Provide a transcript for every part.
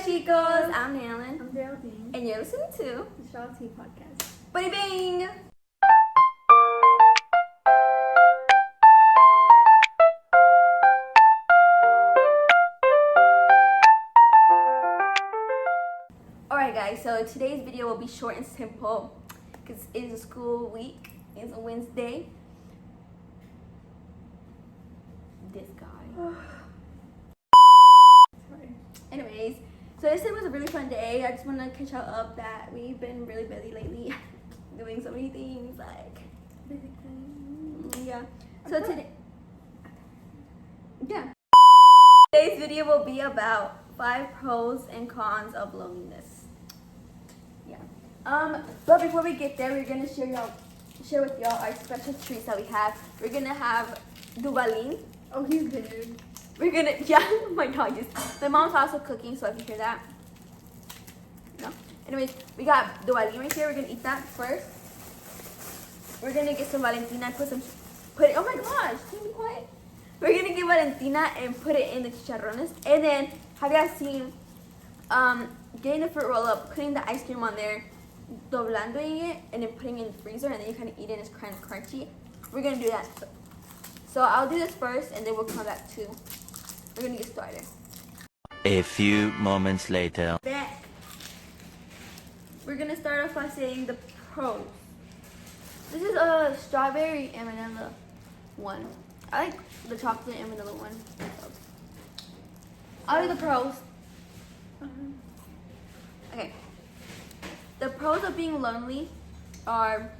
chicos, I'm Nanalynn. I'm Geraldine. And you're listening to The Shaw Tea Podcast. Buddy Bing! Alright guys, so today's video will be short and simple because it is a school week. It's a Wednesday. This guy. Sorry. Anyways, so this was a really fun day. I just want to catch y'all up that we've been really busy lately, doing so many things like, yeah. So today, today's video will be about 5 pros and cons of loneliness. Yeah. But before we get there, we're gonna share with y'all our special treats that we have. We're gonna have Duvalin. Oh, he's good. We're gonna, my dog my mom's also cooking, so if you hear that, no. Anyways, we got Duvalin right here. We're gonna eat that first. We're gonna get some Valentina, oh my gosh, can you be quiet? We're gonna get Valentina and put it in the chicharrones. And then, have you guys seen, getting the fruit roll up, putting the ice cream on there, doblandoing it, and then putting it in the freezer, and then you kind of eat it and it's kind of crunchy. We're gonna do that. So I'll do this first, and then we'll come back to. We're gonna get started. A few moments later. Back. We're gonna start off by saying the pros. This is a strawberry and vanilla one. I like the chocolate and vanilla one. I'll do the pros. Okay. The pros of being lonely are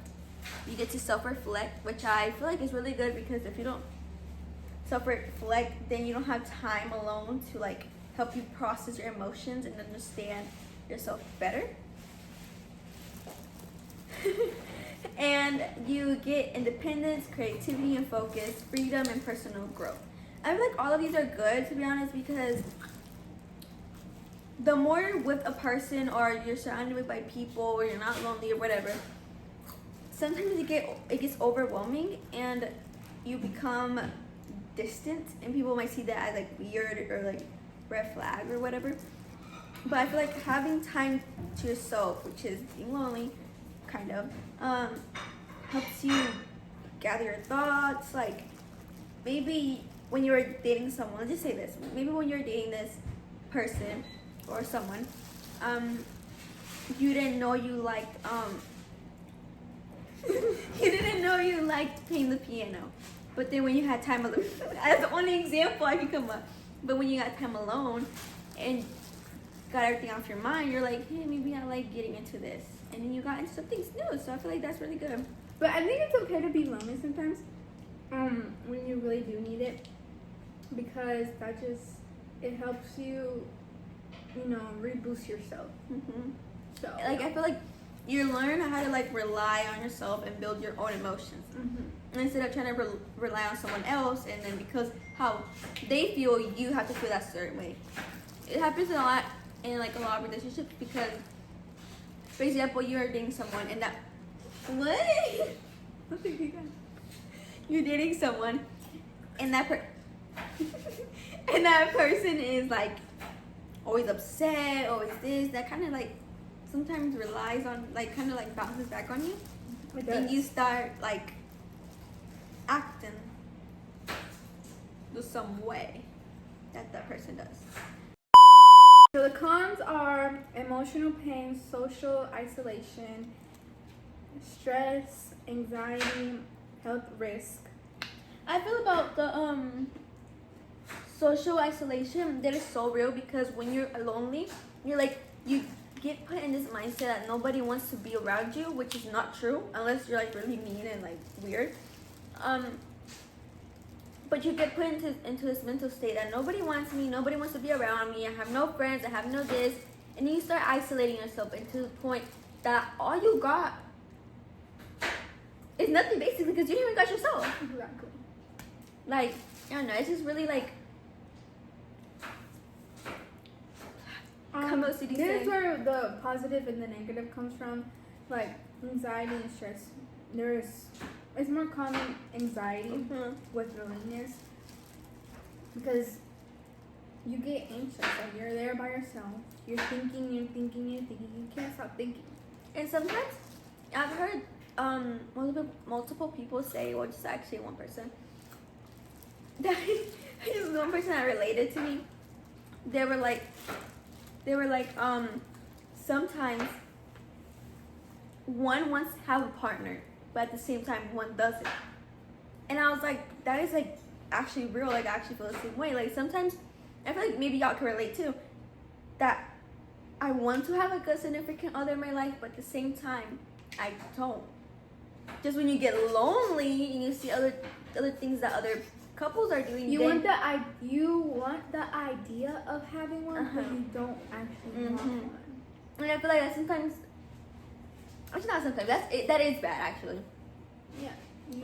you get to self-reflect, which I feel like is really good because if you don't self-reflect, then you don't have time alone to like help you process your emotions and understand yourself better. And you get independence, creativity and focus, freedom and personal growth. I feel like all of these are good, to be honest, because the more you're with a person or you're surrounded with by people or you're not lonely or whatever, sometimes it gets overwhelming and you become distant, and people might see that as like weird or like red flag or whatever. But I feel like having time to yourself, which is being lonely, kind of, helps you gather your thoughts. Like maybe when you're dating someone, let's just say this, maybe when you're dating this person or someone, you didn't know you liked you didn't know you liked playing the piano, but then when you had time alone, that's the only example I can come up, but when you got time alone and got everything off your mind, you're like, hey, maybe I like getting into this, and then you got into something new. So I feel like that's really good. But I think it's okay to be lonely sometimes, when you really do need it, because it helps you, reboost yourself. So Like I feel like you learn how to like rely on yourself and build your own emotions, instead of trying to rely on someone else, and then because how they feel, you have to feel that certain way. It happens a lot in like a lot of relationships because, for example, you're dating someone and that you're dating someone and that and that person is like always upset, always this, that kind of like sometimes relies on, like, kind of like bounces back on you, and you start like acting the some way that person does. So the cons are emotional pain, social isolation, stress, anxiety, health risk. I feel about the social isolation that is so real, because when you're lonely, you're like, you get put in this mindset that nobody wants to be around you, which is not true unless you're like really mean and like weird. But you get put into this mental state that nobody wants me, nobody wants to be around me, I have no friends, I have no this, and then you start isolating yourself into the point that all you got is nothing, basically, because you didn't even got yourself. Exactly. Like, I don't know, it's just really like This is where the positive and the negative comes from. Like anxiety and stress, it's more common anxiety with loneliness, because you get anxious. Like you're there by yourself. You're thinking. You can't stop thinking. And sometimes I've heard multiple people say, well, just actually one person, that just one person that related to me. They were like, sometimes one wants to have a partner, but at the same time one doesn't. And I was like, that is like actually real. Like I actually feel the same way. Like sometimes I feel like maybe y'all can relate too, that I want to have like a significant other in my life, but at the same time I don't. Just when you get lonely and you see other things that other couples are doing, You want the idea of having one, but you don't actually want one. And I feel like that sometimes, actually not sometimes, that is bad actually. Yeah.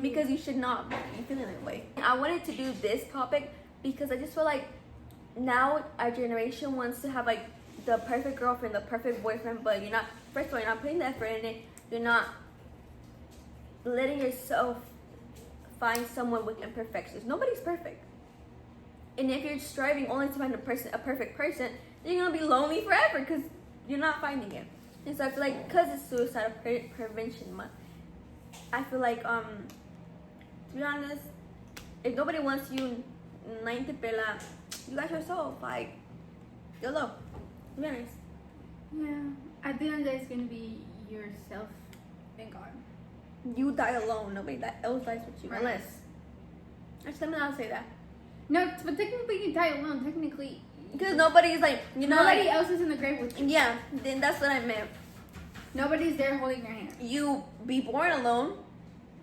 Because you should not be feeling that way. I wanted to do this topic because I just feel like now our generation wants to have like the perfect girlfriend, the perfect boyfriend, but you're not, first of all, you're not putting the effort in it. You're not letting yourself find someone with imperfections. Nobody's perfect. And if you're striving only to find a perfect person, then you're gonna be lonely forever because you're not finding it. And so I feel like, because it's suicide prevention month, I feel like, to be honest, if nobody wants you, nainte pela, you got yourself, like, YOLO, to be honest. Yeah. At the end of the day, it's gonna be yourself and God. You die alone, nobody else dies with you, Right. unless, actually, let me not say that. No, but technically you die alone. Technically, Because nobody's like, you know, nobody like, else is in the grave with you. yeah, then that's what I meant. Nobody's there holding your hand. You be born alone,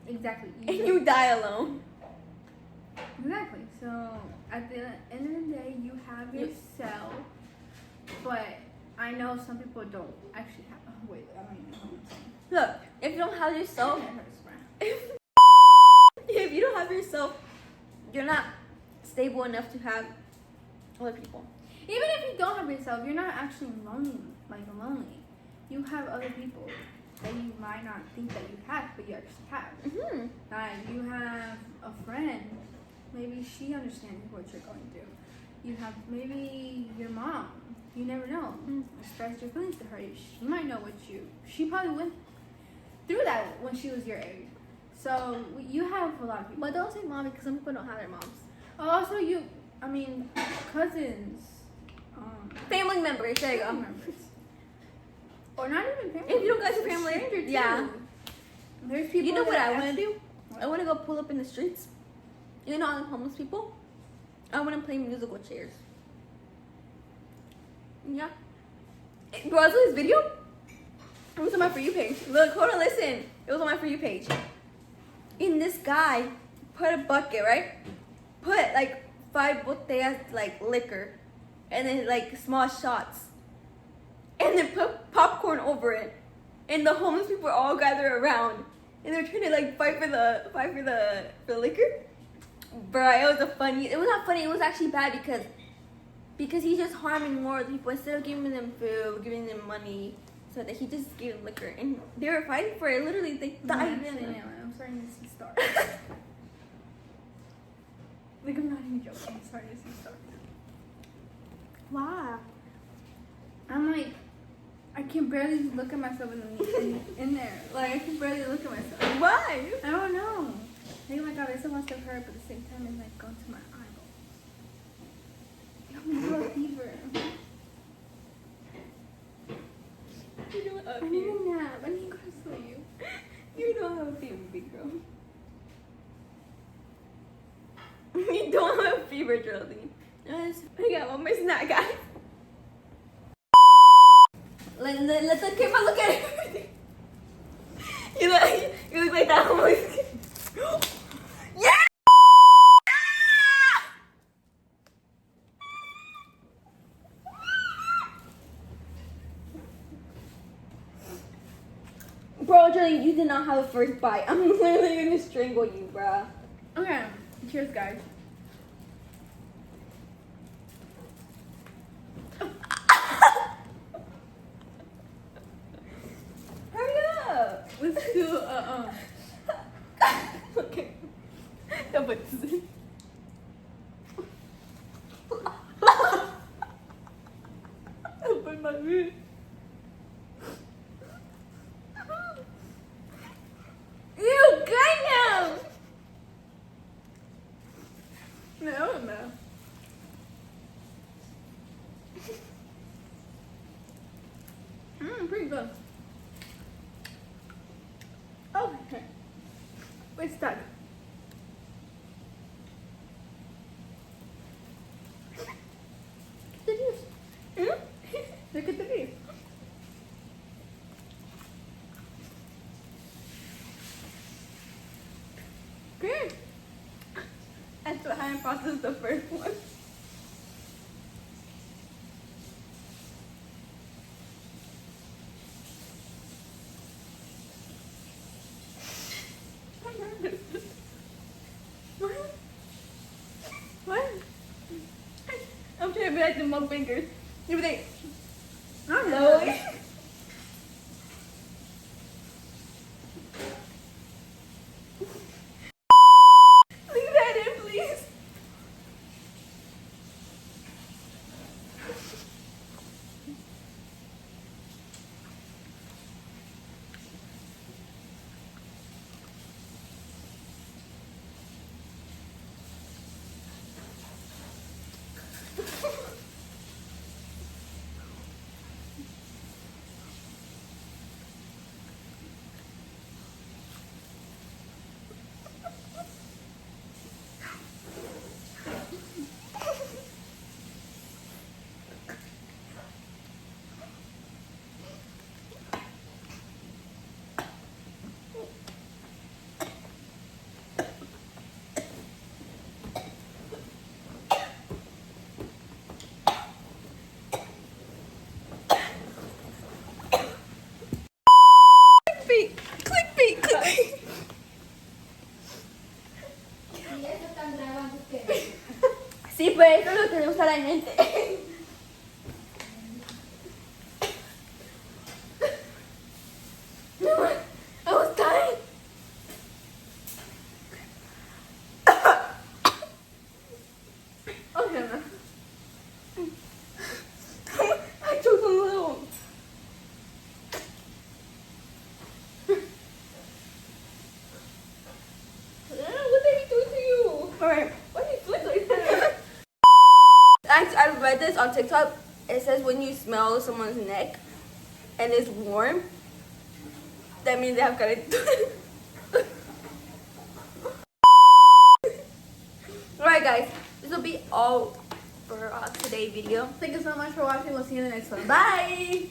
Exactly. and you die alone. Exactly. So at the end of the day, you have yourself. But I know some people don't actually have. Oh, wait, I don't even know what I'm saying. Look, if you don't have yourself, It hurts, bro. if you don't have yourself, you're not stable enough to have other people. Even if you don't have yourself, you're not actually lonely. You have other people that you might not think that you have, but you actually have. Mm-hmm. Like you have a friend, maybe she understands what you're going through. You have maybe your mom. You never know. Express your feelings to her. She might know she probably went through that when she was your age. So you have a lot of people. But don't say mom because some people don't have their moms. Also, cousins, Family members, there you go. family members. Or not even family. If you don't got your members, family, stranger too. yeah. There's people. You know what that I want to actually- do? I want to go pull up in the streets. You know all the homeless people? I want to play musical chairs. Yeah. Bro, I saw this video. It was on my For You page. Look, hold on, listen. It was on my For You page. And this guy put a bucket, right? Put like 5 botellas, like liquor. And then like small shots. And then put popcorn over it. And the homeless people all gather around. And they're trying to like fight for the liquor. Bruh, it was not funny, it was actually bad because he's just harming more people instead of giving them food, giving them money, so that he just gave them liquor. And they were fighting for it. Literally, they died in it. I'm starting to see stars. Like, I'm not even joking. I'm starting to see stars. Wow. I'm like, I can barely look at myself in there. Like, I can barely look at myself. Why? I don't know. Like, oh my god, I still want to hurt, but at the same time, it's like going to my eyeball. I'm gonna have a fever. You don't have I a need fever. a nap. I need to go to sleep. You don't have a fever, big girl. You don't have a fever, Geraldine. I got one more snack, guys. Let the camera look at it. You look like that homeless kid. Yeah! Bro, Geraldine, you did not have a first bite. I'm literally gonna strangle you, bruh. Okay, cheers, guys. Hurry up! Let's do Okay. Don't put this in. mami. Ew, ganyan! No, no. Pretty good. Oh, okay. We're stuck. The juice. Look at the juice. Good. I still haven't processed the first one. What? I'm trying to be like the mug fingers. You be like, Not no. really. Leave that in, please. Clickbait, clickbait. Sí, pues eso es lo que le gusta a la gente. I was dying. Okay, no. I took a little. What did he do to you? Alright. Why did he flip like that? I read this on TikTok. It says when you smell someone's neck and it's warm, that means they have got it. Alright guys, this will be all for today's video. Thank you so much for watching. We'll see you in the next one. Bye!